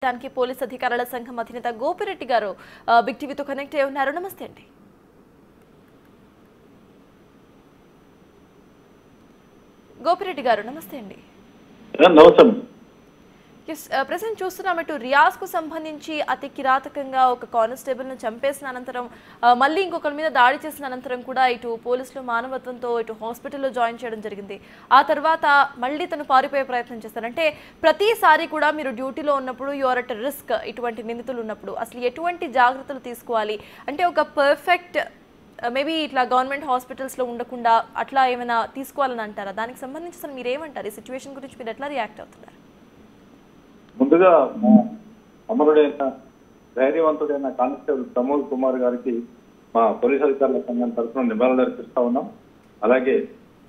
దానికి పోలీస్ అధికారుల సంఘం అధినేత గోపిరెడ్డి గారు బిగ్ టీవీతో కనెక్ట్ అయి ఉన్నారు. నమస్తే అండి. గోపిరెడ్డి గారు నమస్తే అండి. ప్రెసెంట్ చూస్తున్నాం ఇటు రియాజ్ కు సంబంధించి అతి కిరాతకంగా ఒక కానిస్టేబుల్ ను చంపేసిన అనంతరం మళ్ళీ ఇంకొకరి మీద దాడి చేసిన అనంతరం కూడా ఇటు పోలీసులు మానవత్వంతో ఇటు హాస్పిటల్లో జాయిన్ చేయడం జరిగింది. ఆ తర్వాత మళ్ళీ తను పారిపోయే ప్రయత్నం చేస్తారు. అంటే ప్రతిసారి కూడా మీరు డ్యూటీలో ఉన్నప్పుడు యు ఆర్ అట్ రిస్క్. ఇటువంటి నిందితులు ఉన్నప్పుడు అసలు ఎటువంటి జాగ్రత్తలు తీసుకోవాలి? అంటే ఒక పర్ఫెక్ట్ మేబీ ఇట్లా గవర్నమెంట్ హాస్పిటల్స్లో ఉండకుండా అట్లా ఏమైనా తీసుకోవాలని అంటారా? దానికి సంబంధించి అసలు మీరు ఏమంటారు? ఈ సిచ్యువేషన్ గురించి మీరు ఎట్లా రియాక్ట్ అవుతున్నారు? ముందుగా అమరుడైన ధైర్యవంతుడైన కానిస్టేబుల్ ప్రమోద్ కుమార్ గారికి మా పోలీస్ అధికారుల సంఘం తరఫున నివాళులు అర్పిస్తా ఉన్నాం. అలాగే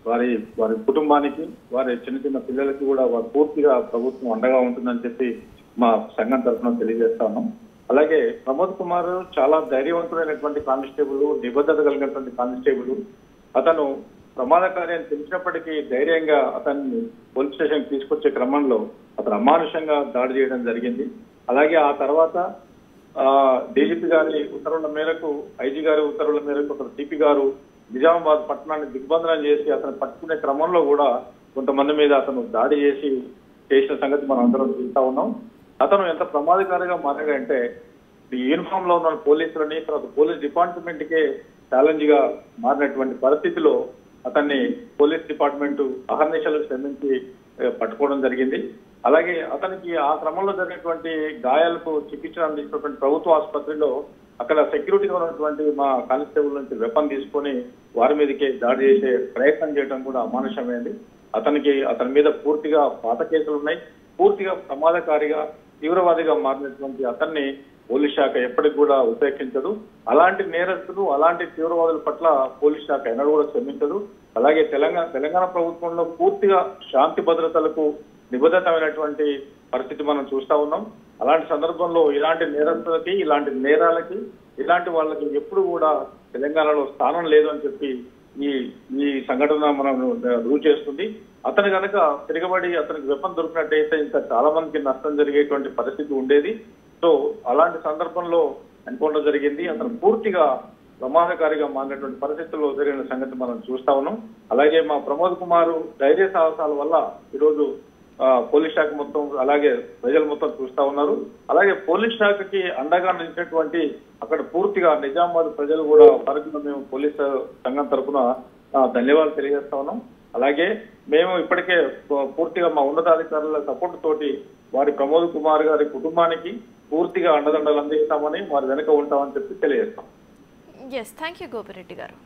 వారి కుటుంబానికి, వారి చిన్న చిన్న పిల్లలకి కూడా వారు పూర్తిగా ప్రభుత్వం అండగా ఉంటుందని చెప్పి మా సంఘం తరఫున తెలియజేస్తా ఉన్నాం. అలాగే ప్రమోద్ కుమార్ చాలా ధైర్యవంతుడైనటువంటి కానిస్టేబుల్, నిబద్ధత కలిగినటువంటి కానిస్టేబుల్. అతను ప్రమాదకారి అని తెలిసినప్పటికీ ధైర్యంగా అతన్ని పోలీస్ స్టేషన్ తీసుకొచ్చే క్రమంలో అతను అమానుషంగా దాడి చేయడం జరిగింది. అలాగే ఆ తర్వాత డీజీపీ గారి ఉత్తర్వుల మేరకు, ఐజీ గారి ఉత్తర్వుల మేరకు అతను సిపి గారు నిజామాబాద్ పట్టణాన్ని దిగ్బంధనం చేసి అతను పట్టుకునే క్రమంలో కూడా కొంతమంది మీద అతను దాడి చేసిన సంగతి మనం అందరం చూస్తా ఉన్నాం. అతను ఎంత ప్రమాదకారిగా మారాడంటే యూనిఫామ్ లో ఉన్న పోలీసులని, తర్వాత పోలీస్ డిపార్ట్మెంట్ కే ఛాలెంజ్ గా మారినటువంటి పరిస్థితిలో అతన్ని పోలీస్ డిపార్ట్మెంట్ అహర్నిశలు శ్రమించి పట్టుకోవడం జరిగింది. అలాగే అతనికి ఆ క్రమంలో జరిగినటువంటి గాయాలకు చికిత్స అందించినటువంటి ప్రభుత్వ ఆసుపత్రిలో అక్కడ సెక్యూరిటీగా ఉన్నటువంటి మా కానిస్టేబుల్ నుంచి వెపన్ తీసుకొని వారి మీదకే దాడి చేసే ప్రయత్నం చేయడం కూడా అమానుషమైంది. అతని మీద పూర్తిగా పాత కేసులు ఉన్నాయి. పూర్తిగా ప్రమాదకారిగా, తీవ్రవాదిగా మారినటువంటి అతన్ని పోలీస్ శాఖ ఎప్పటికి కూడా ఉపేక్షించదు. అలాంటి నేరస్తులు, అలాంటి తీవ్రవాదుల పట్ల పోలీస్ శాఖ ఎన్నడూ కూడా శ్రమించదు. అలాగే తెలంగాణ ప్రభుత్వంలో పూర్తిగా శాంతి భద్రతలకు నిబద్ధతమైనటువంటి పరిస్థితి మనం చూస్తా ఉన్నాం. అలాంటి సందర్భంలో ఇలాంటి నేరస్తులకి, ఇలాంటి నేరాలకి, ఇలాంటి వాళ్ళకి ఎప్పుడు కూడా తెలంగాణలో స్థానం లేదు అని చెప్పి ఈ సంఘటన మనం రుజువు చేస్తుంది. అతను కనుక తిరగబడి అతనికి వెపన్ దొరికినట్టయితే ఇంకా చాలా మందికి నష్టం జరిగేటువంటి పరిస్థితి ఉండేది. సో అలాంటి సందర్భంలో ఎన్కౌంటర్ జరిగింది. అతను పూర్తిగా ప్రమాదకారిగా మారినటువంటి పరిస్థితుల్లో జరిగిన సంగతి మనం చూస్తా ఉన్నాం. అలాగే మా ప్రమోద్ కుమార్ ధైర్య సాహసాల వల్ల ఈరోజు పోలీస్ శాఖ మొత్తం, అలాగే ప్రజలు మొత్తం చూస్తా ఉన్నారు. అలాగే పోలీస్ శాఖకి అండగా నిలిచినటువంటి అక్కడ పూర్తిగా నిజామాబాద్ ప్రజలు కూడా వారికి మేము పోలీస్ సంఘం తరఫున ధన్యవాదాలు తెలియజేస్తా ఉన్నాం. అలాగే మేము ఇప్పటికే పూర్తిగా మా ఉన్నతాధికారుల సపోర్ట్ తోటి వారి ప్రమోద్ కుమార్ గారి కుటుంబానికి పూర్తిగా అండదండలు అందిస్తామని, వారి వెనుక ఉంటామని చెప్పి తెలియజేస్తాం. థ్యాంక్ యూ గోపిరెడ్డి గారు.